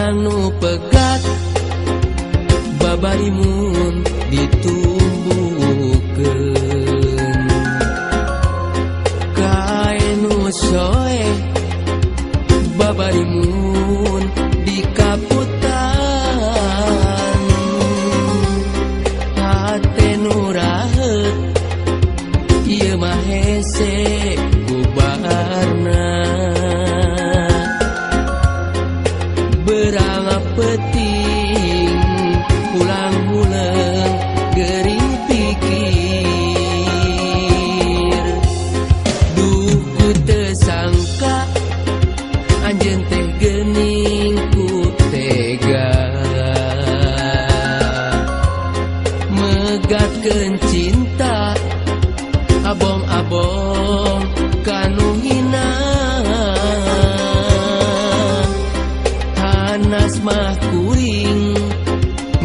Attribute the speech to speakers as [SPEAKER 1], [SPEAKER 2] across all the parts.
[SPEAKER 1] barang nu pegat babarimun ditumbuhkeun kae nu soe babarimun dikaputan hate nu rahet ieu mah hese bubarna berang peting pulang muleng gering pikir duh ku teu sangka anjeun teh geuning ku tega megatkeun cinta abong-abong kanu hina hanas mah kuring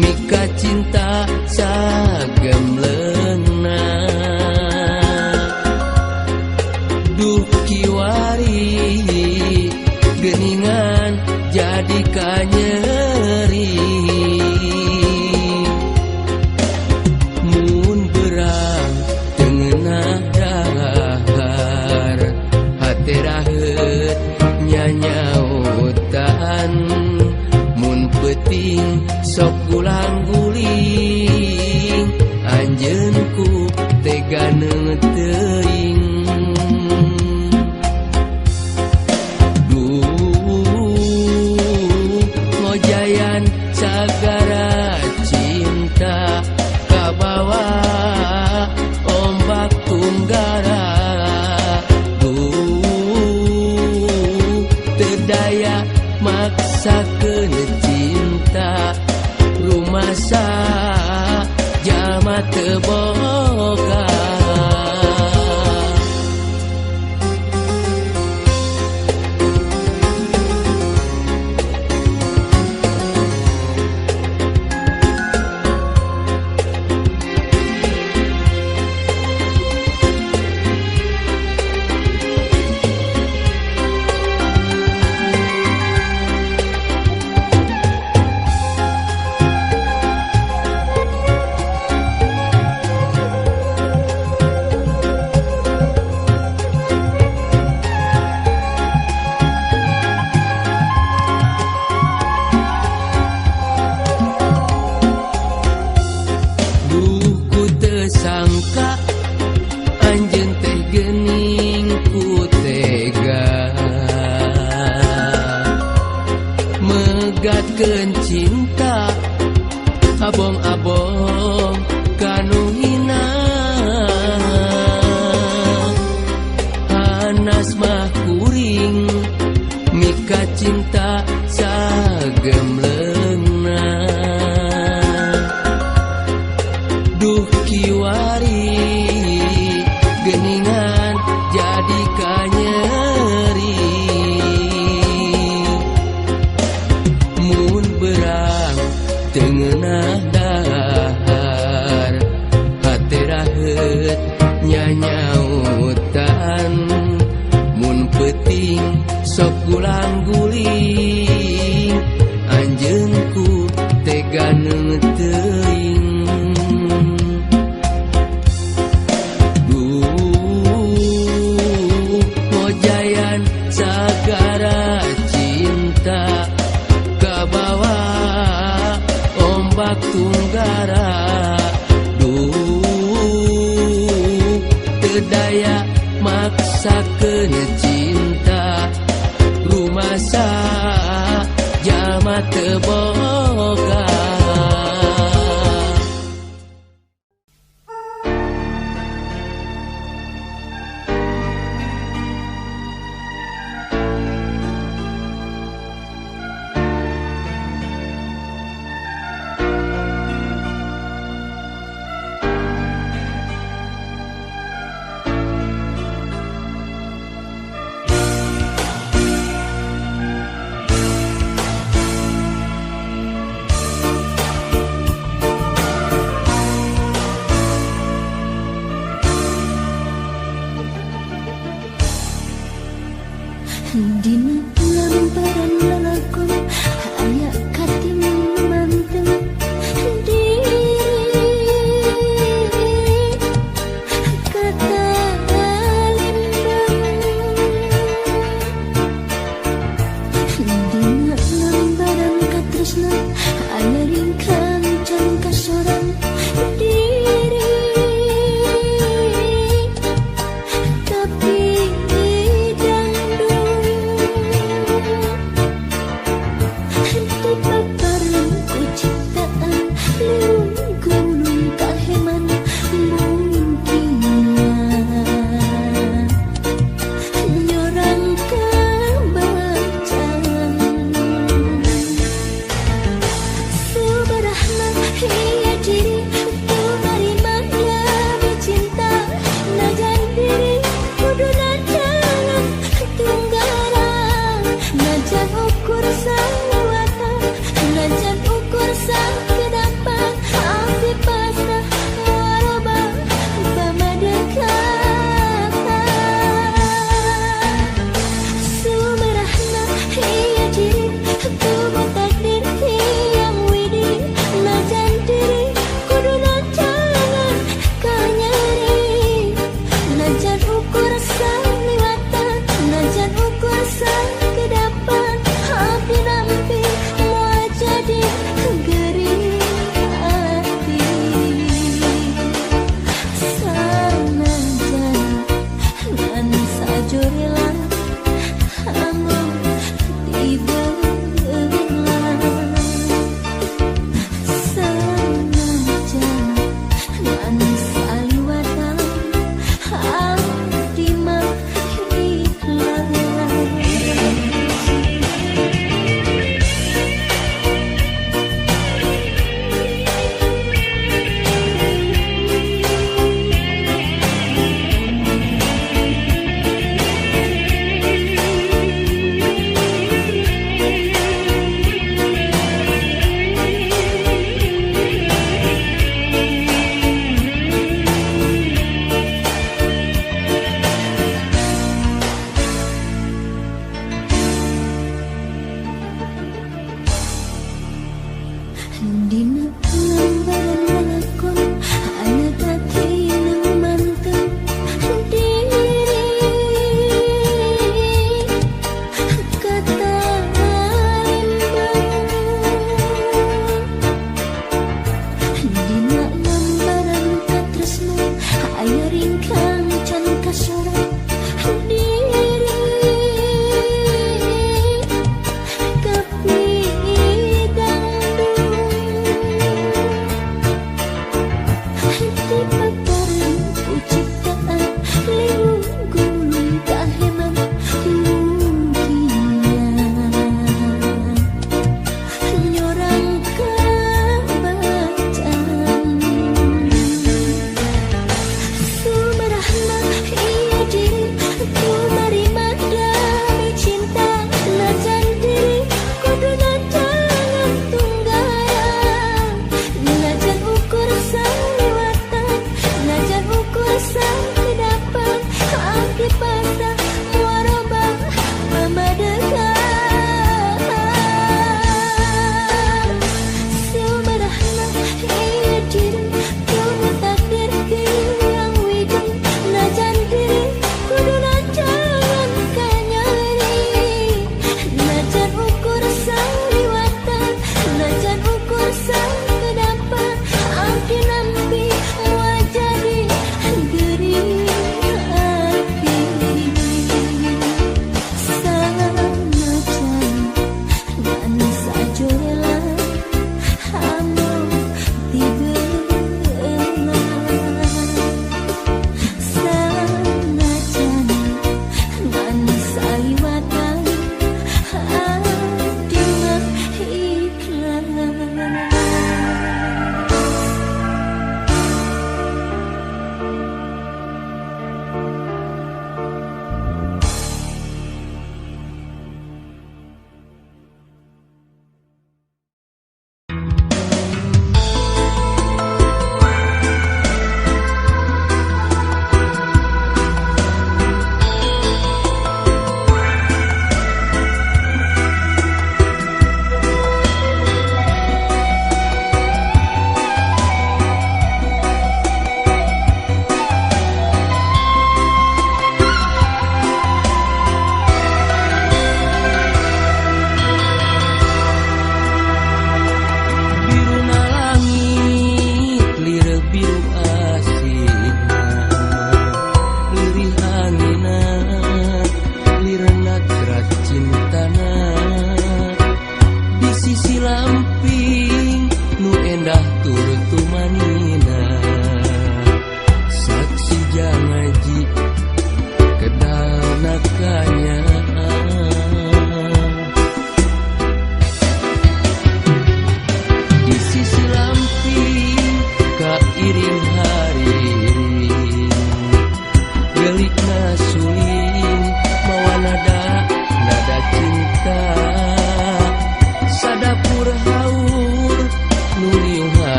[SPEAKER 1] mika cinta sagemleuna duh kiwari geuningan jadi kanyeri mun berang tengenah dahar hate rahet nyanyautan mun peuting sok gulang-guling anjeun ku tega teuing ngojayan sagara cinta kabawa ombak tunggara teu daya maksakeun cinta rumasa jalma teu boga sangka anjeun teh geuning ku tega megatkeun cinta abong-abong kanu hina hanas mah kuring mika cinta sagemleuna duh kiwari geuningan jadi kanyeri mun berang tengenah dahar hate rahet nyanyautan mun peuting sok gulang-guling anjeun ku tega teuing sagara cinta kabawa ombak tunggara teu daya maksakeun cinta rumasa jalma teu boga
[SPEAKER 2] Dina lambaran lalakon aya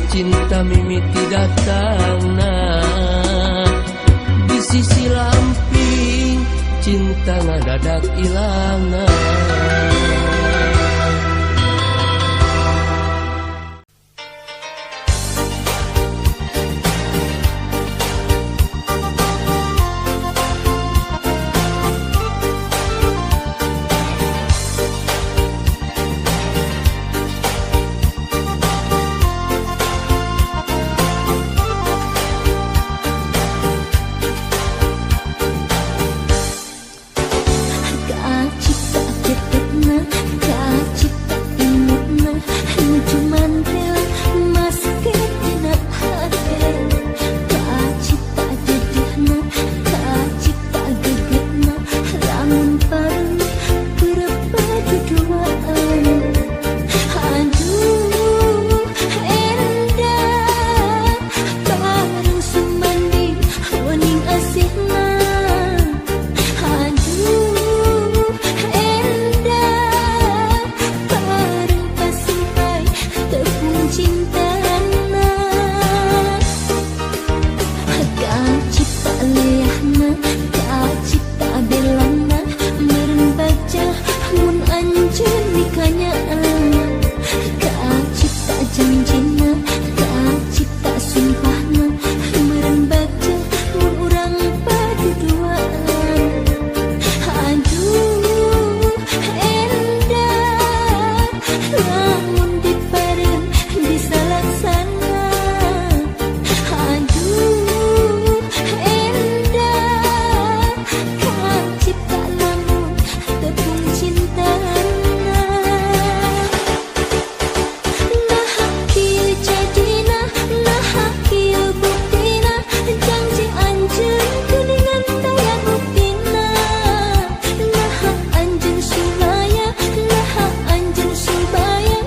[SPEAKER 1] cinta mimiti datangna di sisi lamping cinta ngadadak ilangna.
[SPEAKER 2] Subaya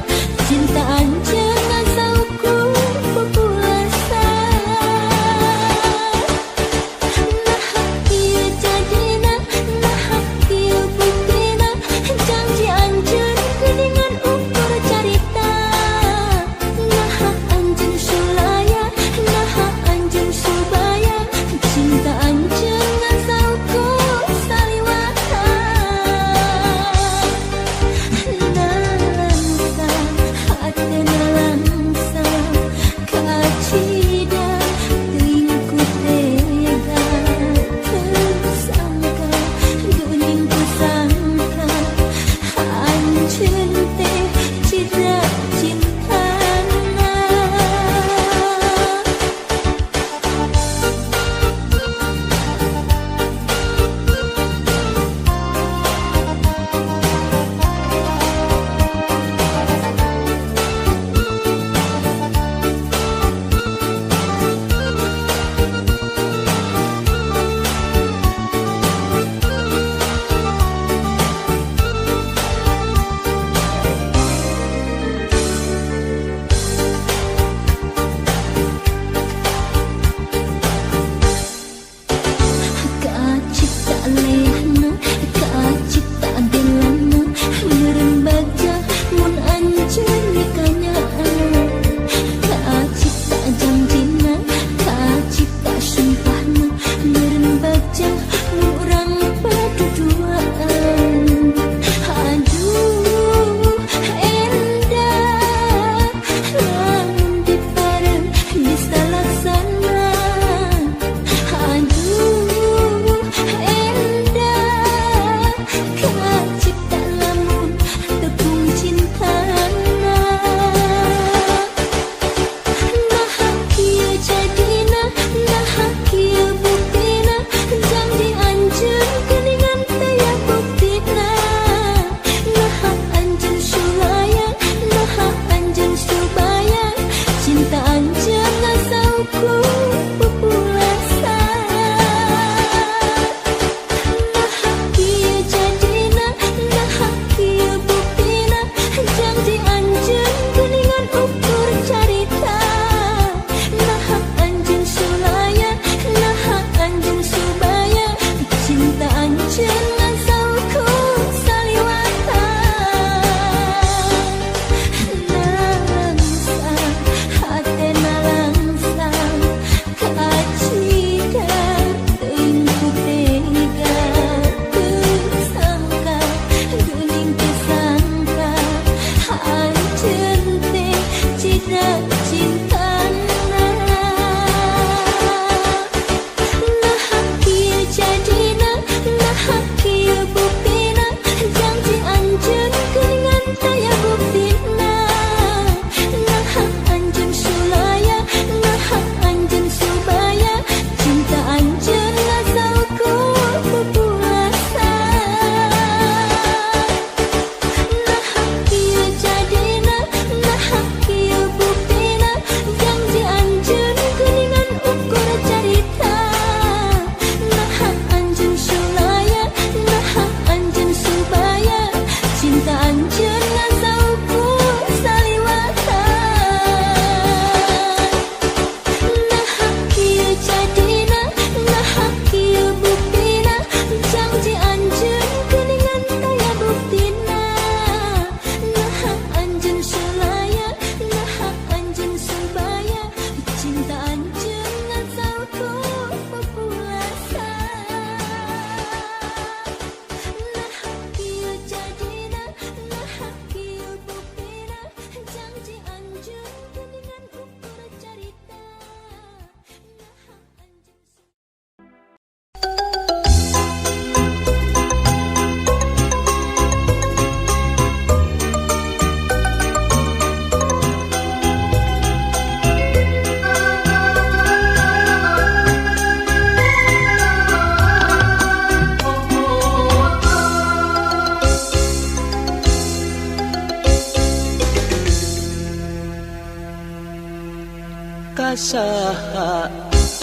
[SPEAKER 2] Kasaha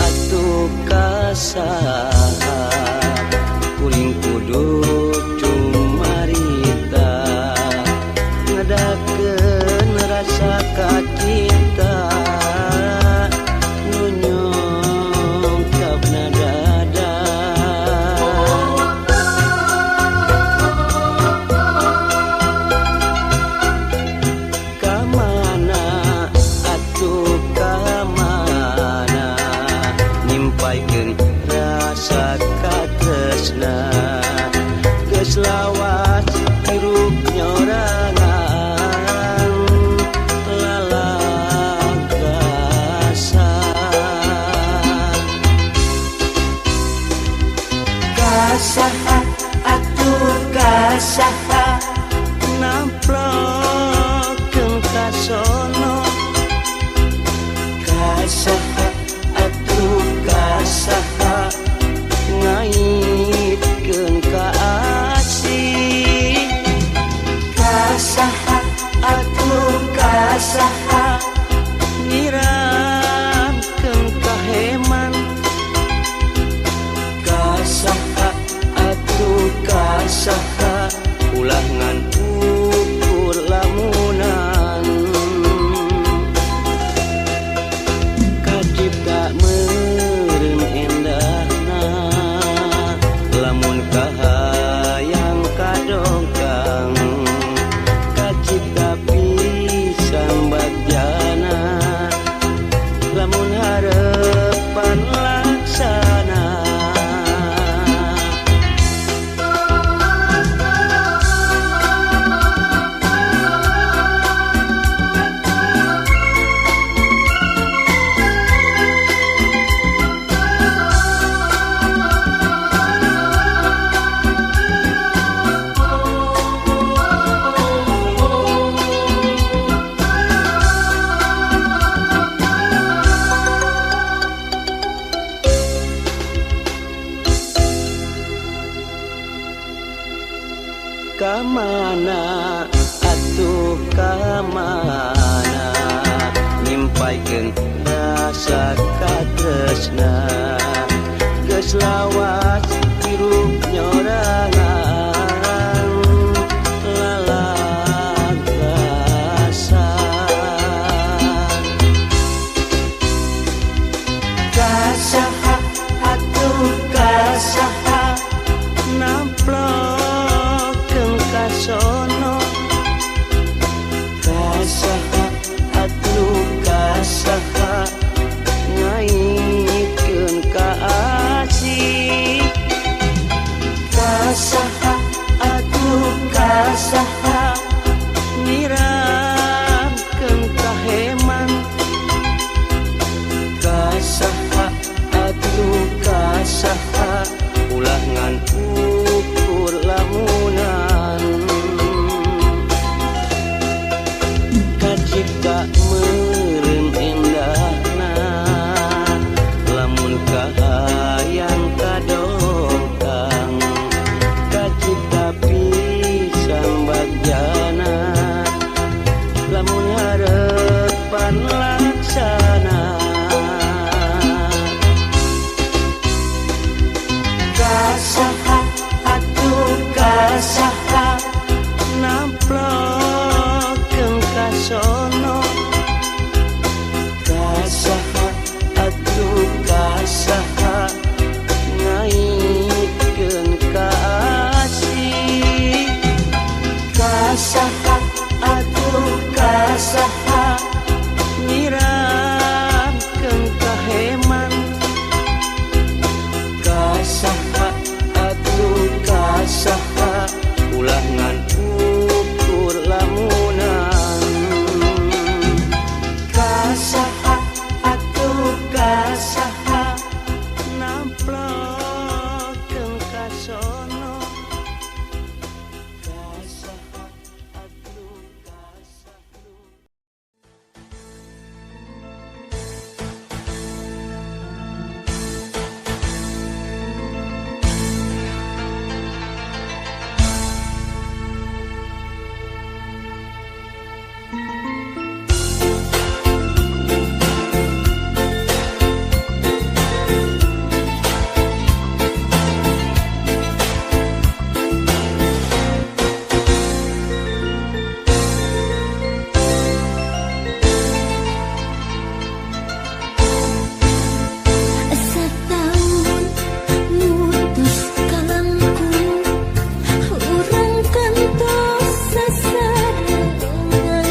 [SPEAKER 2] atuh kasaha kuring kudu cumarita ngadakeun rasa kacinta nu nyongkapna dada kamana atuh nyampaikeun rasa katresna bulan laksana kasaha atuh kasaha namplokeun kasono kasaha atuh kasaha ngaitkeun kasih kasaha atuh kasaha nyirangkeun kaheman kasaha atuh kasaha ulah ngan ukur lamunan kasaha atuh kasaha namplokeun kasono kasaha atuh kasaha
[SPEAKER 3] Setahun mutus kalangku urang kantos sasarangan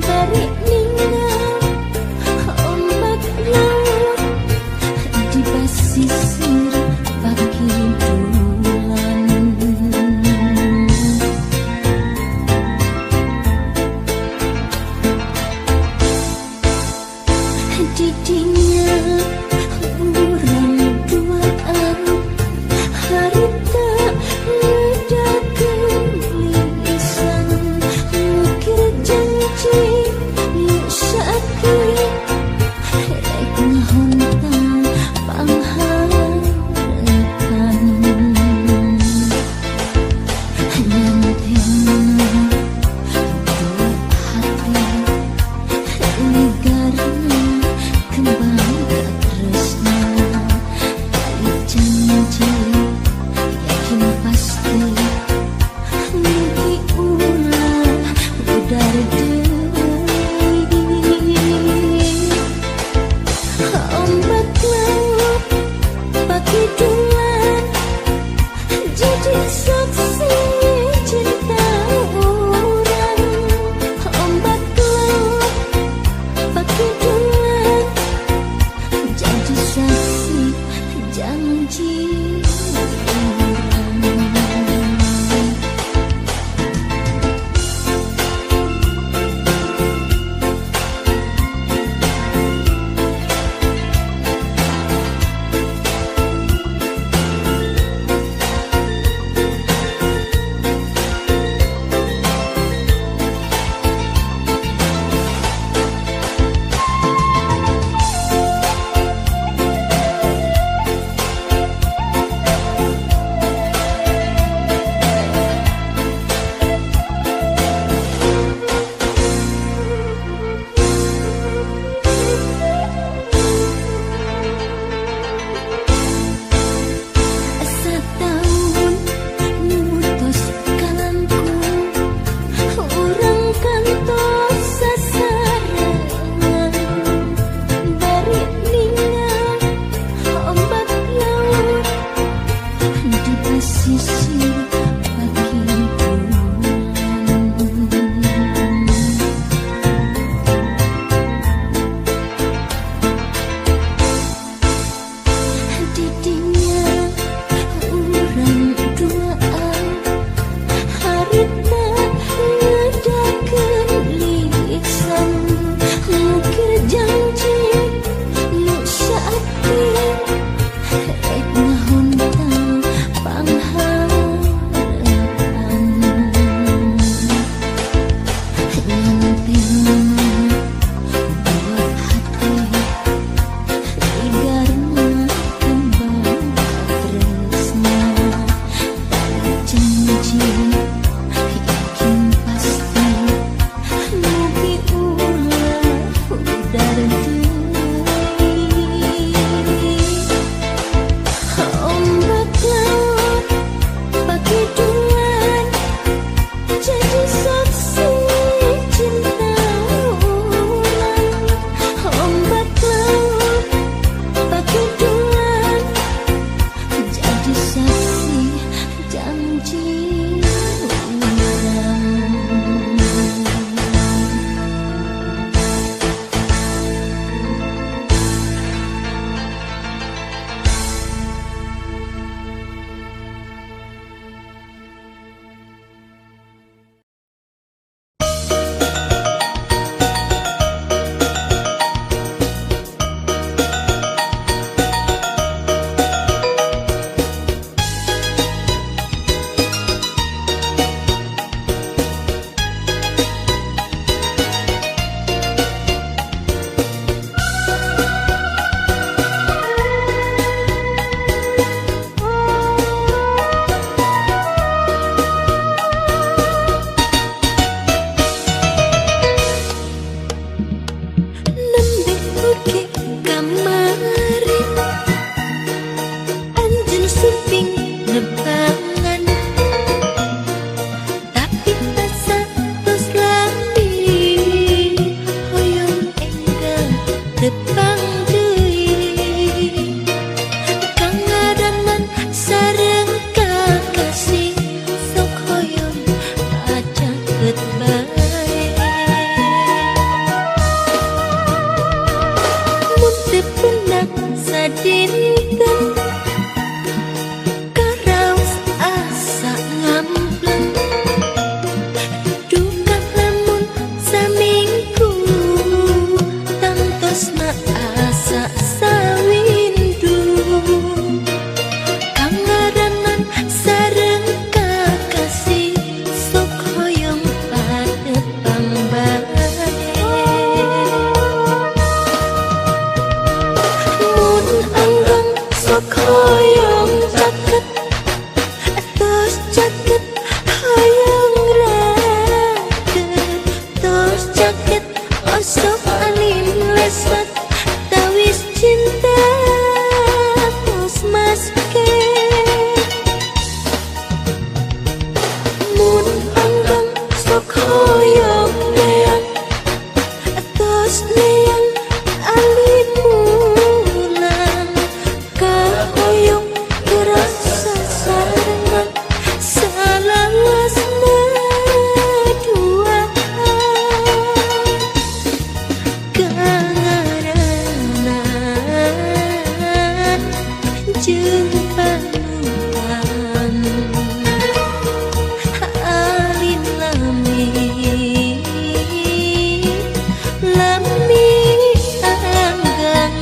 [SPEAKER 3] bari ninggal ombak laut di basisir pakidulan didinya urang duaan harita ledakeun lisan mikir janji nu sakit rek ngahontan pangharepan nyantena dua hati ligarna kembang tresna kali janji yakin pasti mimpi ulah udar deui ombak laut pakidulan jadi saksi cinta orang ombak laut pakidulan jadi saksi janji orang Osok alim lesat tawis cinta tos maske mun anggang sok hoyong neang tos neang alim mulang kahoyong terasa sarangan salawasna dua kangaranan jeung panutan alin lami anggang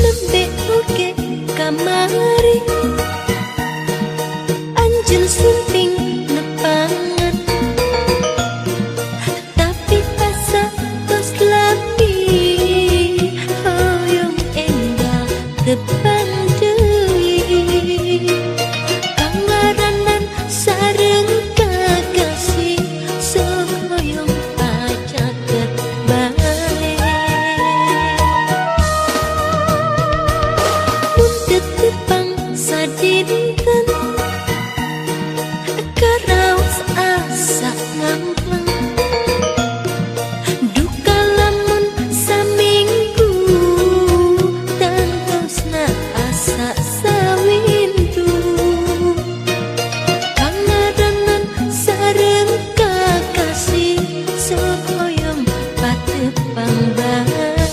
[SPEAKER 3] lembek oge kamari anjeun sumping nepangan tapi asa tos lapi hoyong endah tepang deui kangaranan sareng kakasih sok hoyong pacaket bae Muntet tepang sadinten karaos asa ngamplang duka lamun saminggu tangtosna asa sawindu kangaranan sareng kakasih sok hoyong patepang bae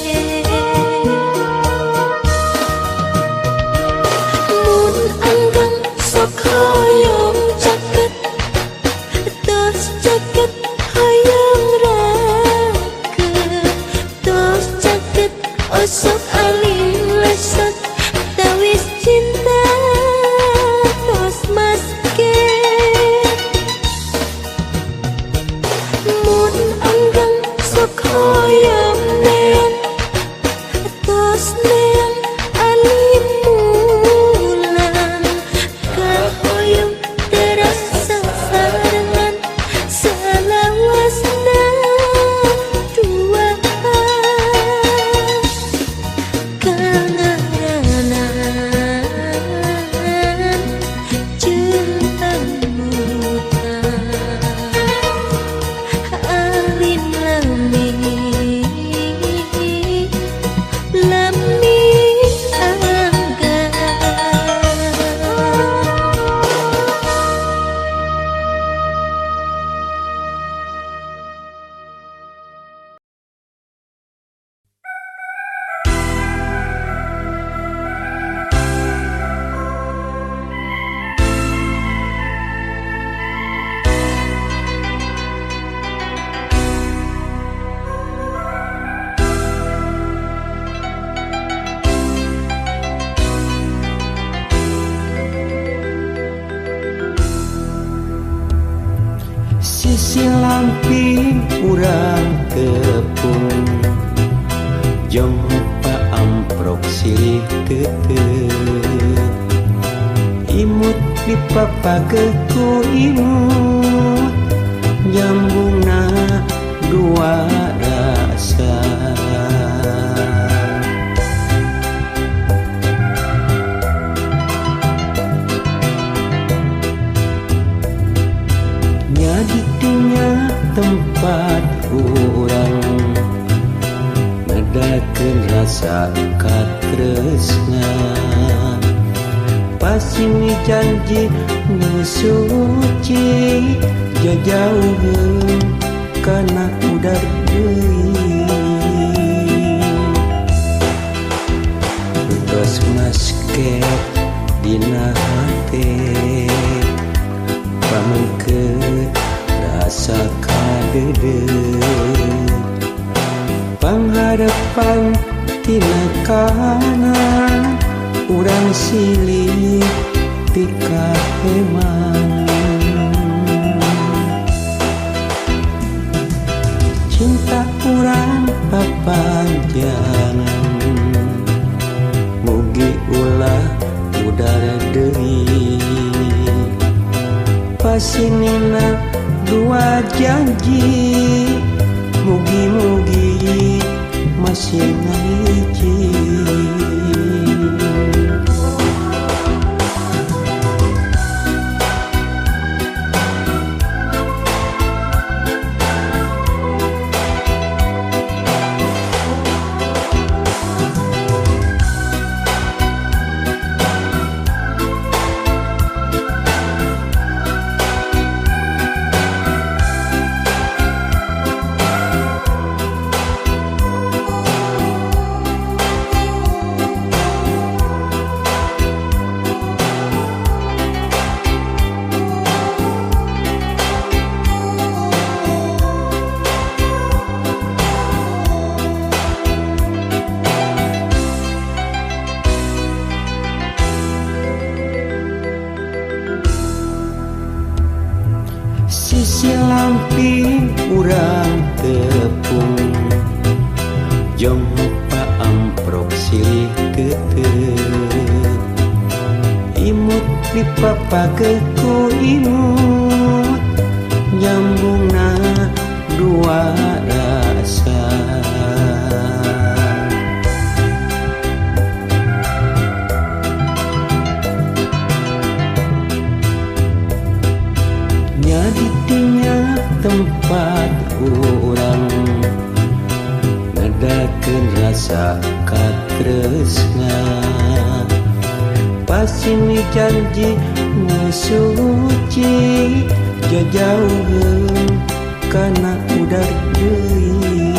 [SPEAKER 3] mun anggang sok hoyong caket tos caket hoyong raket tos caket osok alim lesat tawis cinta tos maske mun anggang sok hoyong neang tos neang alim mulang kahoyong terasa sarangan salawasna dua kangaranan jeung panutan alin lami anggang
[SPEAKER 2] sisi lamping urang tepung jong paamprok silih teuteut imut dipapageut ku imut nyambungna dua rasa nyaditunya tempat urang ngedakeun rasa katresna pasini janji nu suci jajauheun kana udar deui tos masket dina hate pangharepan tina kanan urang silih ti kaheman. Cinta urang papanjangan mugi ulah udara deui pasinina dua janji mugi-mugi masih ngahiji. Sisi lamping urang tepung jong paamprok silih tetep imut dipapageku imut nyambungna dua rasa. Nyadinya tempat urang ngadakeun rasa katresna pasini janji ngasuci jajauheun kana udar deui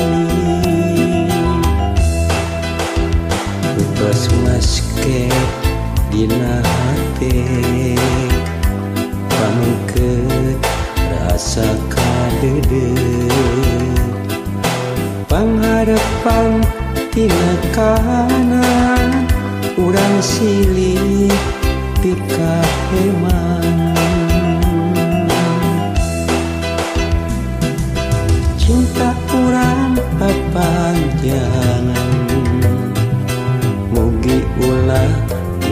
[SPEAKER 2] bebas masket dina hate pangkeut rasa kadeudeut pangharepan tina kanan urang silih ti kaheman. Cinta urang papanjangan mugi ulah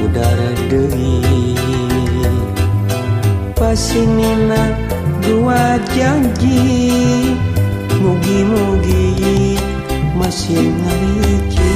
[SPEAKER 2] udara deui pasinina dua janji mugi-mugi masih ngahiji.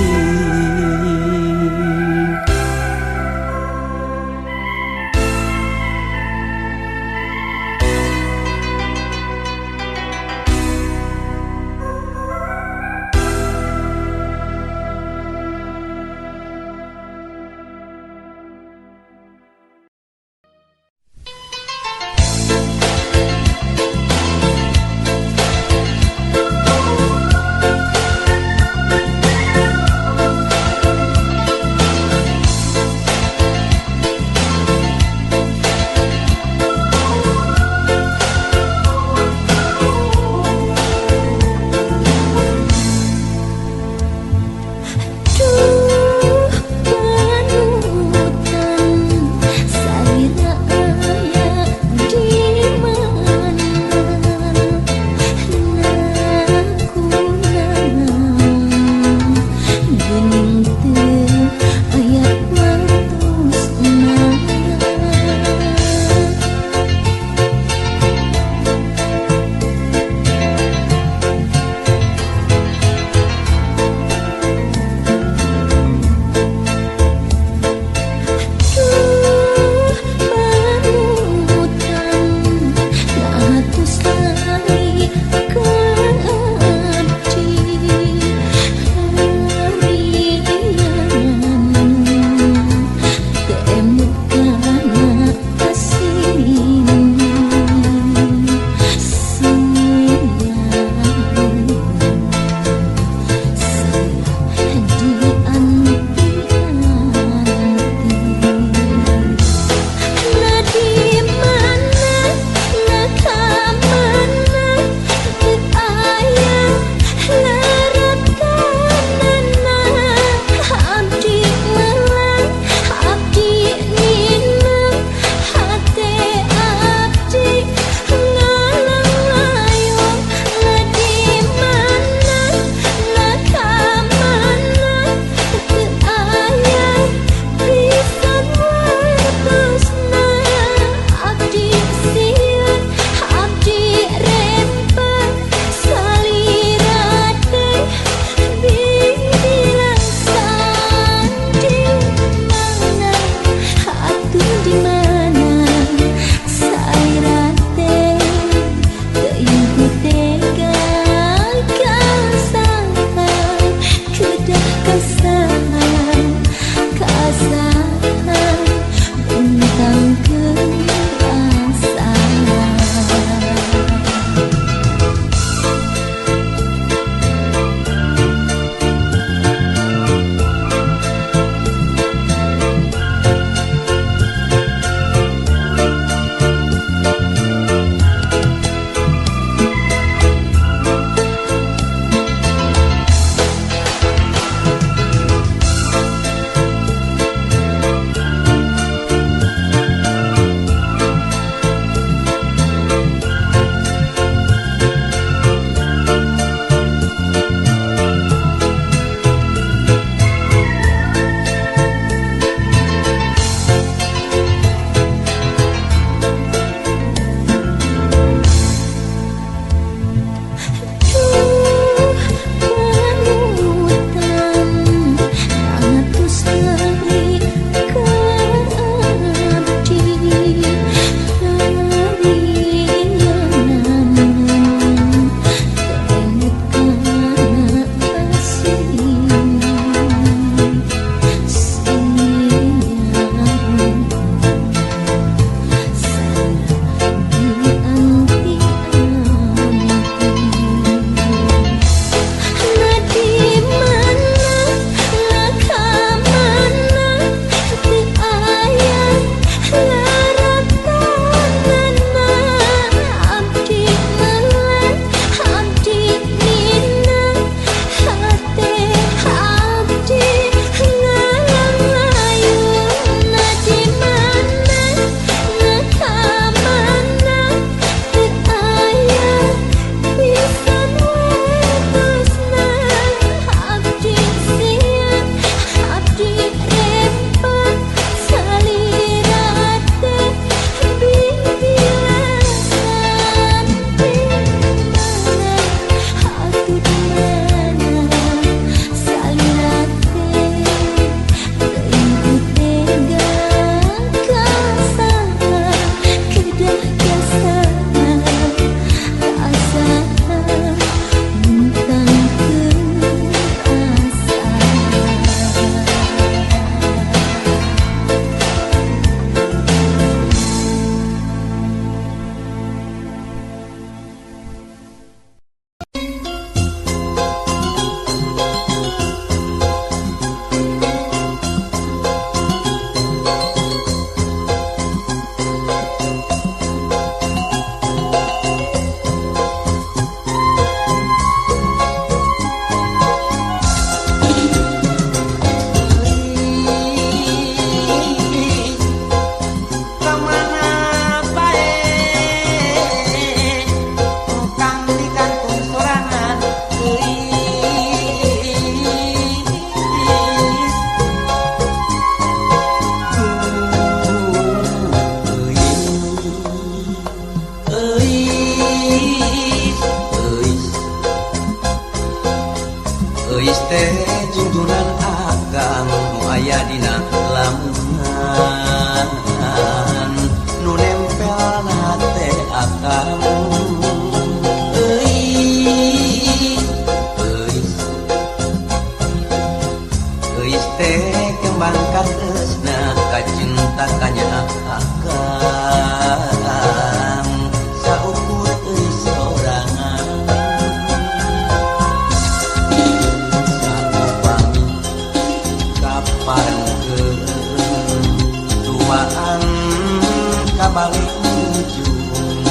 [SPEAKER 2] ujung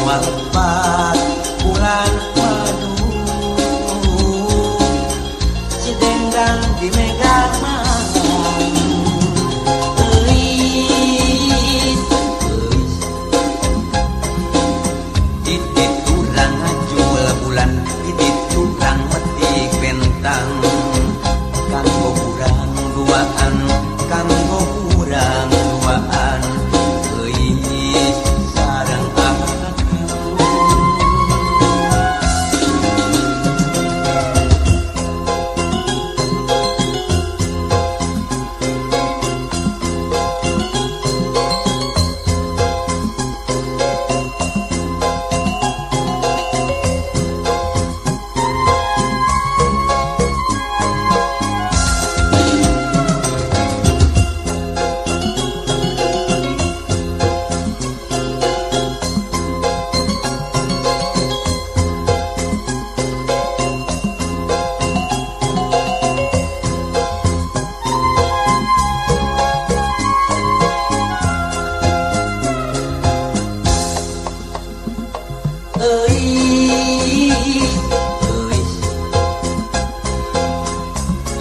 [SPEAKER 2] malepat bulan madu si dendang di megang titik turang jual bulan titik turang metik bentang kanggo kurang duaan kanggo kurang duaan euis sareng akang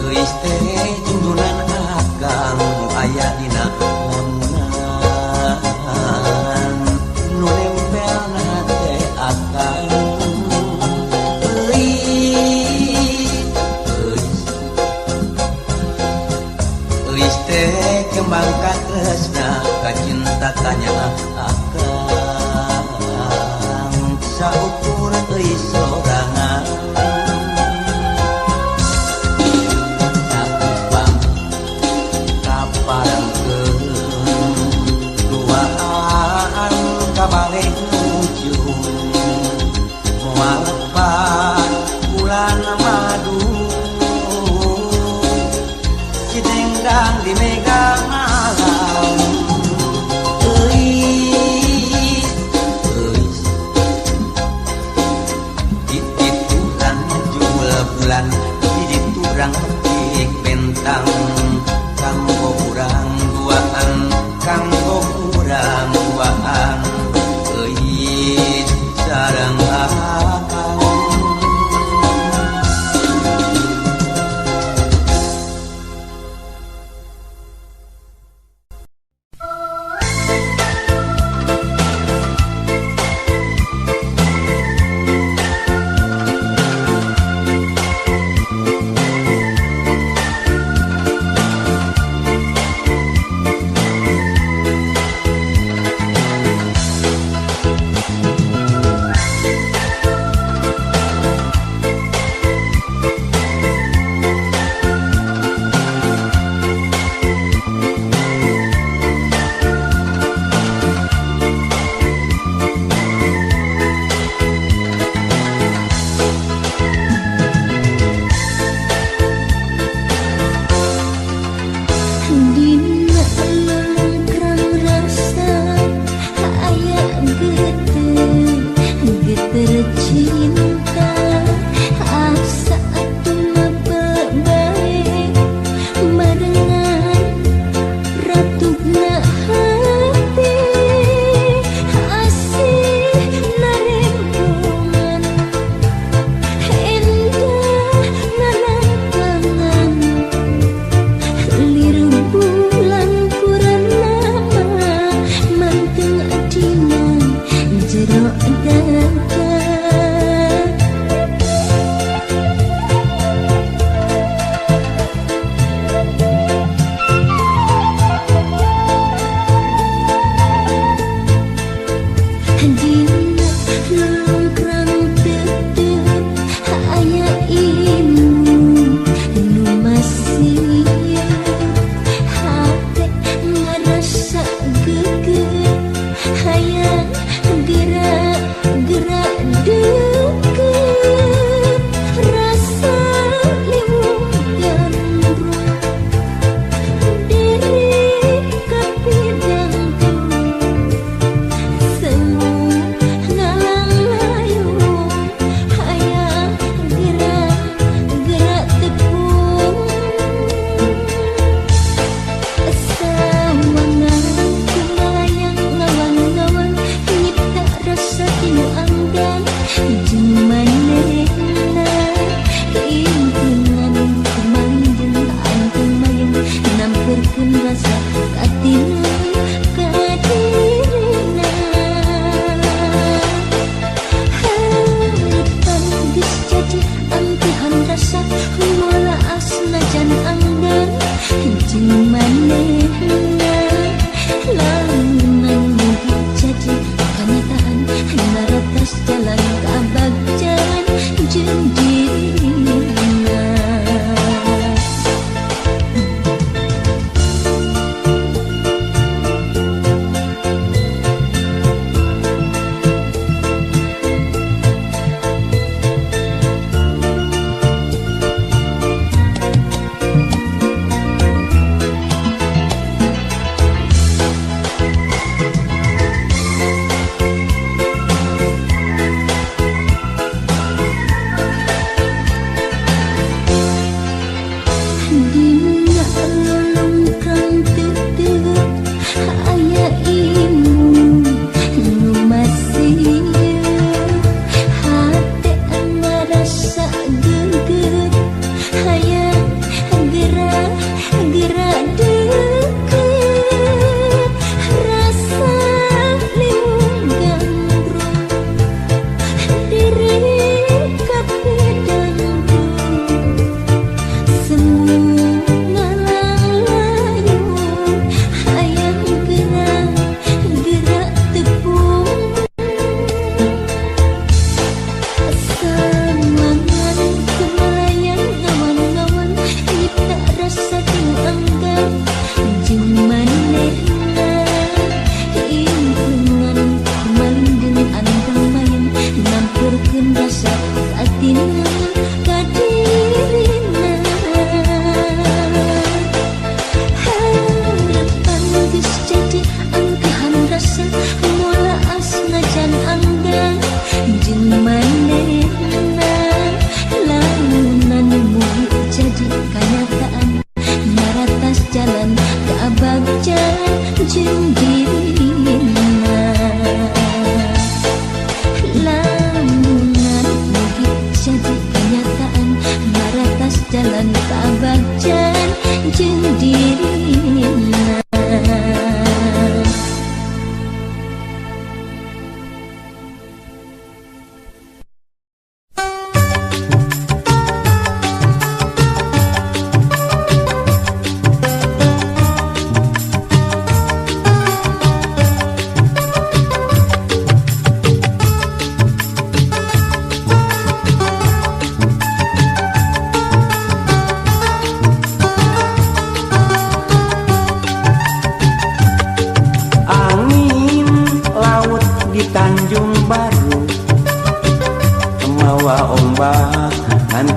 [SPEAKER 2] euis teh junjunan akang aya dina lamunan nu nempelna teh akang euis teh kembang ka tresna ka cinta tanya akang saukur euis sorangan kabalik ujung malepat bulan madu si dendang di megang malam euis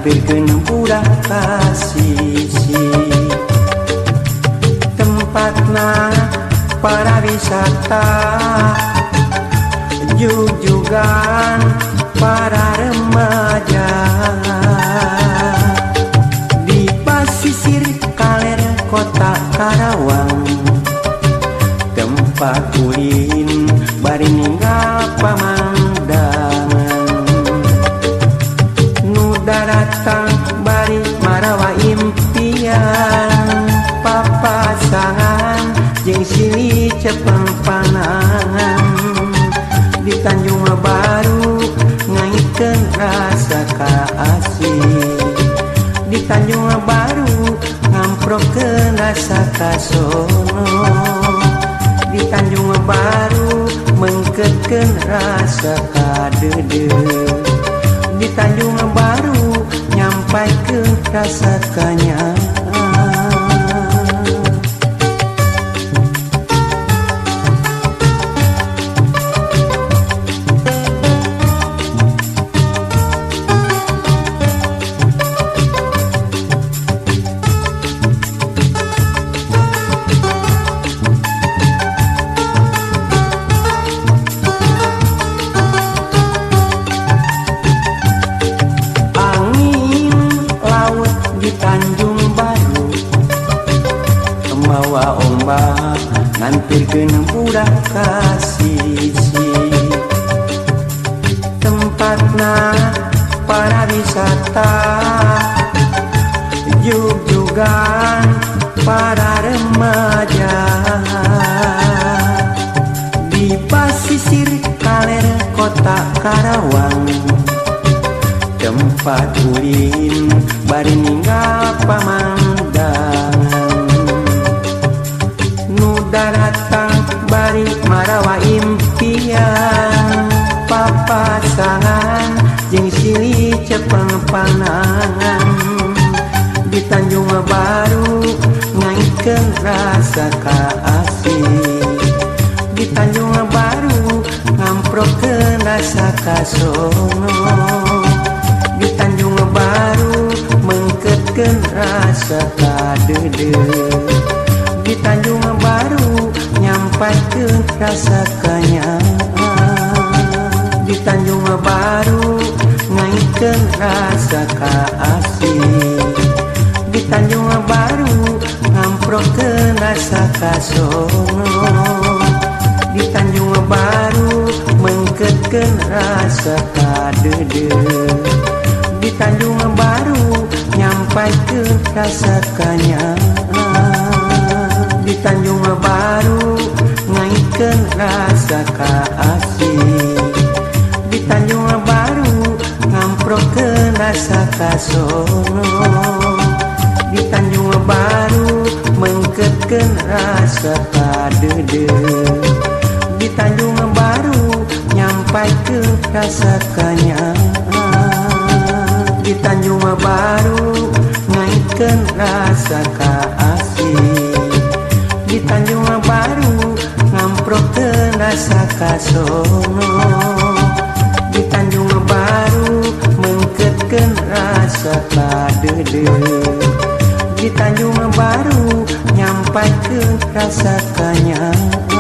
[SPEAKER 2] ngampirkeun budak kasisi tempatna para wisata jujugan para remaja di pasisir kaler kota Karawang tempat ulin bari ninggal pamandangan nu datang bari marawa impian papasangan jeung silih cepeng panangan di Tanjung Baru ngaitkeun rasa kaasih di Tanjung Baru ngamprokeun rasa kasono di Tanjung Baru mengkeutkeun rasa kadede di Tanjung Baru nyampaikeun rasa kanyangan Tanjung Baru mawa ombak ngampirkeun budak kasisi tempatna para wisata jujugan para remaja di pasisir kaler kota Karawang tempat ulin bari ninggal pamandangan nu datang bari marawa impian papasangan jeung silih cepeng panangan di Tanjung Baru ngaitkeun rasa kaasih di Tanjung Baru ngamprokeun rasa kasono di Tanjung Baru mengkeutkeun rasa kadede di Tanjung Baru nyampaikeun rasa kanyangan di Tanjung Baru ngaitkeun rasa kaasih di Tanjung Baru ngamprokeun rasa kasono di Tanjung Baru mengkeutkeun rasa kadede di Tanjung Baru nyampaikeun rasa kanyangan di Tanjung Baru ngaitkeun rasa kaasih di Tanjung Baru ngamprokeun rasa kasono di Tanjung Baru mengkeutkeun rasa kadede di Tanjung Baru nyampaikeun rasa kanyangan di Tanjung Baru ngaitkeun rasa kaasih di Tanjung Baru ngamprokeun rasa kasono di Tanjung Baru mengkeutkeun rasa kadede di Tanjung Baru nyampaikeun rasa kanyangan